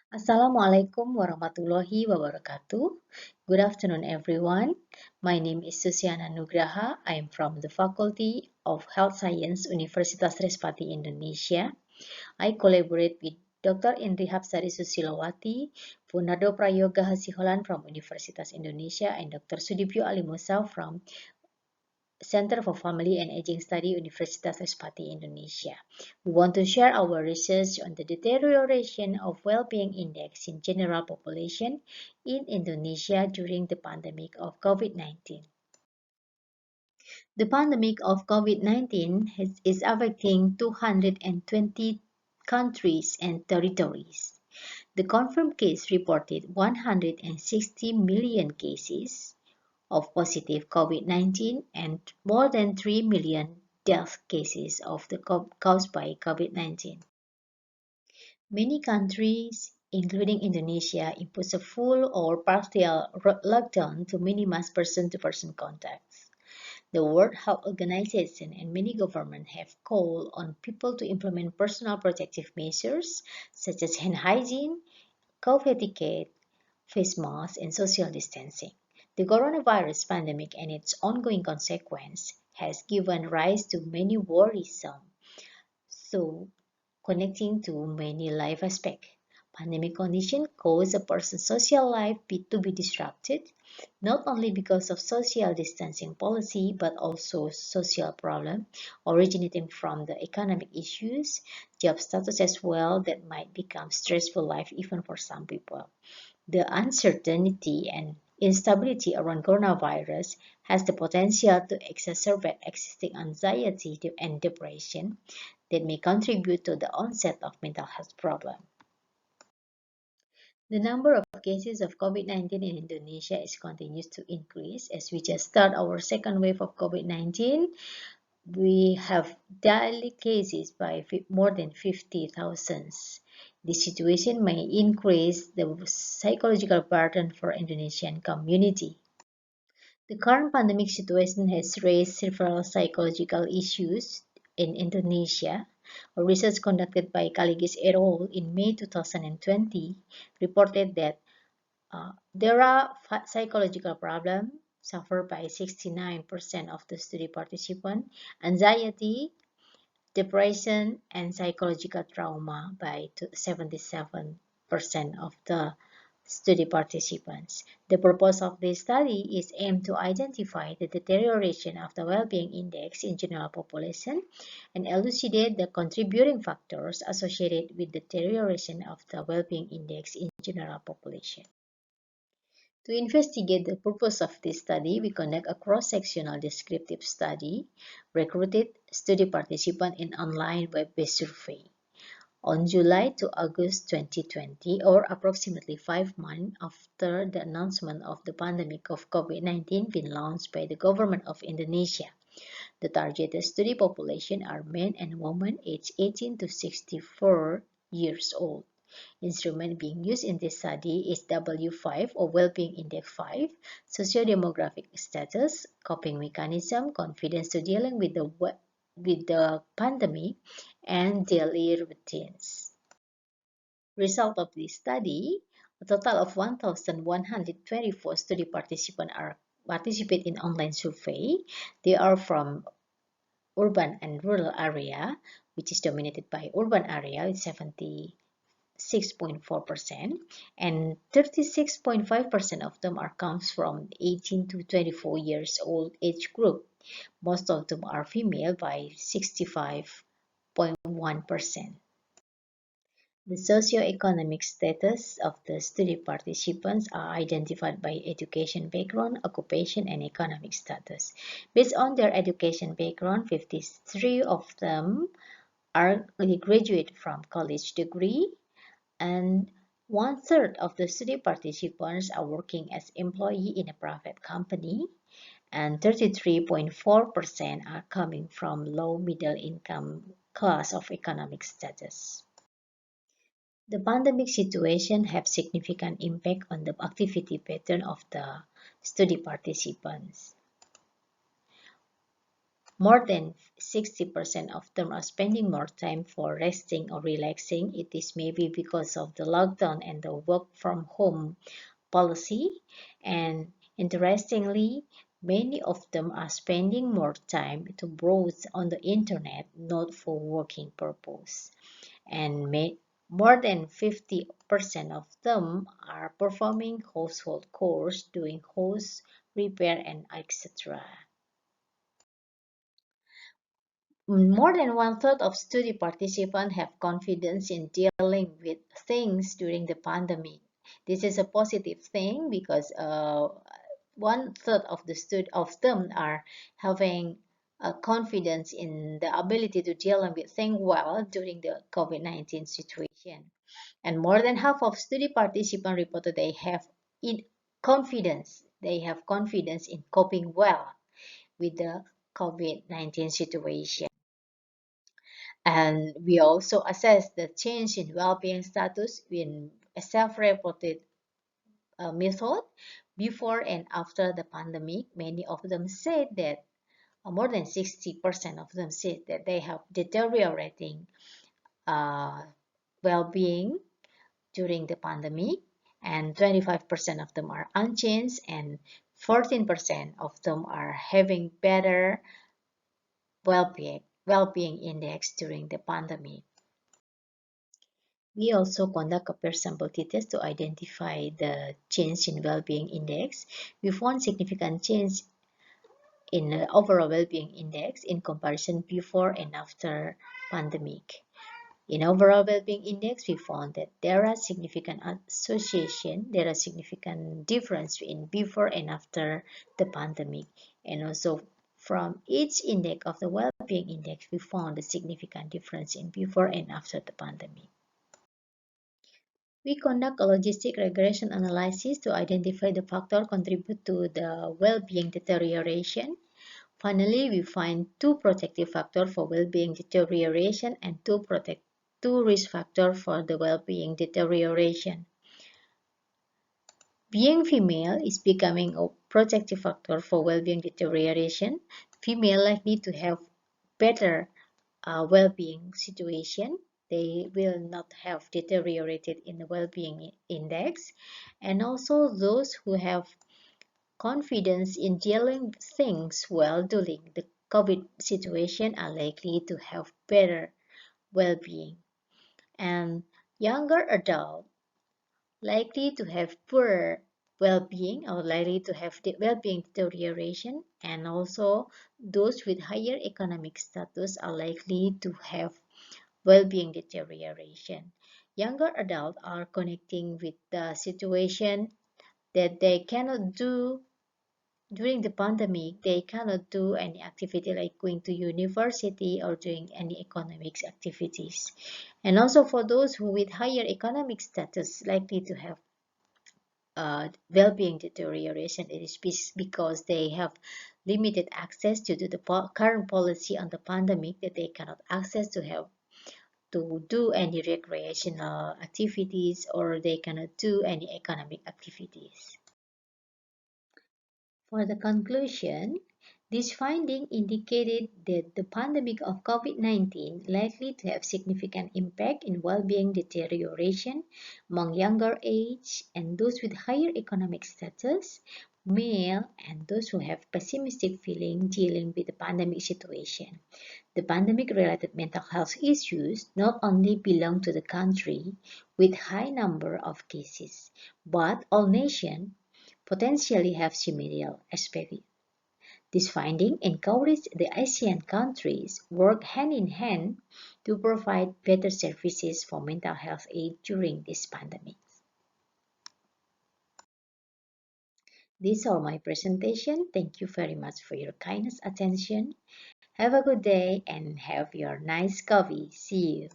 Assalamualaikum warahmatullahi wabarakatuh. Good afternoon, everyone. My name is Susiana Nugraha. I am from the Faculty of Health Science, Universitas Respati, Indonesia. I collaborate with Dr. Indri Hapsari Susilowati, Bonardo Prayoga Hasiholan from Universitas Indonesia, and Dr. Sudibyo Alimoeso from Center for Family and Aging Study, Universitas Respati, Indonesia. We want to share our research on the deterioration of well-being index in general population in Indonesia during the pandemic of COVID-19. The pandemic of COVID-19 is affecting 220 countries and territories. The confirmed case reported 160 million cases of positive COVID-19 and more than 3 million death cases caused by COVID-19. Many countries, including Indonesia, impose a full or partial lockdown to minimize person-to-person contacts. The World Health Organization and many governments have called on people to implement personal protective measures such as hand hygiene, cough etiquette, face masks, and social distancing. The coronavirus pandemic and its ongoing consequence has given rise to many worrisome, so connecting to many life aspects. Pandemic condition cause a person's social life to be disrupted, not only because of social distancing policy, but also social problem originating from the economic issues, job status as well that might become stressful life even for some people. The uncertainty and instability around coronavirus has the potential to exacerbate existing anxiety and depression that may contribute to the onset of mental health problems. The number of cases of COVID-19 in Indonesia continues to increase as we just start our second wave of COVID-19. We have daily cases by more than 50,000. This situation may increase the psychological burden for Indonesian community. The current pandemic situation has raised several psychological issues in Indonesia. A research conducted by Kaligis et al. In May 2020 reported that there are psychological problems suffered by 69% of the study participants, anxiety, depression, and psychological trauma by 77% of the study participants. The purpose of this study is aimed to identify the deterioration of the well-being index in general population and elucidate the contributing factors associated with deterioration of the well-being index in general population. To investigate the purpose of this study, we conduct a cross-sectional descriptive study, recruited study participants in online web-based survey. On July to August 2020, or approximately 5 months after the announcement of the pandemic of COVID-19 being launched by the government of Indonesia, the targeted study population are men and women aged 18 to 64 years old. Instrument being used in this study is W5 or Wellbeing Index 5, Sociodemographic Status, Coping Mechanism, Confidence to Dealing with the Pandemic, and Daily Routines. Result of this study, a total of 1,124 study participants participate in online survey. They are from urban and rural area, which is dominated by urban area with 76.4%, and 36.5% of them comes from 18 to 24 years old age group. Most of them are female by 65.1%. The socioeconomic status of the study participants are identified by education background, occupation, and economic status. Based on their education background, 53 of them are graduate from college degree, and 1/3 of the study participants are working as employee in a private company, and 33.4% are coming from low middle income class of economic status. The pandemic situation has significant impact on the activity pattern of the study participants. More than 60% of them are spending more time for resting or relaxing. It is maybe because of the lockdown and the work from home policy. And interestingly, many of them are spending more time to browse on the internet, not for working purpose. And more than 50% of them are performing household chores, doing house repair, and etc. More than one-third of study participants have confidence in dealing with things during the pandemic. This is a positive thing because one-third of them are having confidence in the ability to deal with things well during the COVID-19 situation. And more than half of study participants reported they have in confidence. They have confidence in coping well with the COVID-19 situation. And we also assess the change in well-being status in a self-reported method before and after the pandemic. Many of them said that more than 60% of them said that they have deteriorating uh, well-being during the pandemic, and 25% of them are unchanged, and 14% of them are having better well-being index during the pandemic. We also conduct a peer sample test to identify the change in well-being index. We found significant change in the overall well-being index in comparison before and after pandemic. In overall well-being index, we found that there are significant difference in before and after the pandemic. And also from each index of the well-being index, we found a significant difference in before and after the pandemic. We conduct a logistic regression analysis to identify the factor contribute to the well-being deterioration. Finally, we find two protective factors for well-being deterioration and two risk factors for the well-being deterioration. Being female is becoming a protective factor for well-being deterioration. Female likely to have better well-being situation. They will not have deteriorated in the well-being index. And also those who have confidence in dealing things well during the COVID situation are likely to have better well-being. And younger adults likely to have poor well-being or likely to have well-being deterioration, and also those with higher economic status are likely to have well-being deterioration. Younger adults are connecting with the situation that they cannot do during the pandemic. They cannot do any activity like going to university or doing any economics activities. And also for those who with higher economic status likely to have well-being deterioration, it is because they have limited access due to the current policy on the pandemic, that they cannot access to do any recreational activities, or they cannot do any economic activities. For the conclusion, this finding indicated that the pandemic of COVID-19 likely to have significant impact in well-being deterioration among younger age and those with higher economic status, male, and those who have pessimistic feeling dealing with the pandemic situation. The pandemic-related mental health issues not only belong to the country with high number of cases, but all nations potentially have similar aspects. This finding encouraged the ASEAN countries work hand in hand to provide better services for mental health aid during this pandemic. This is all my presentation. Thank you very much for your kindness attention. Have a good day and have your nice coffee. See you.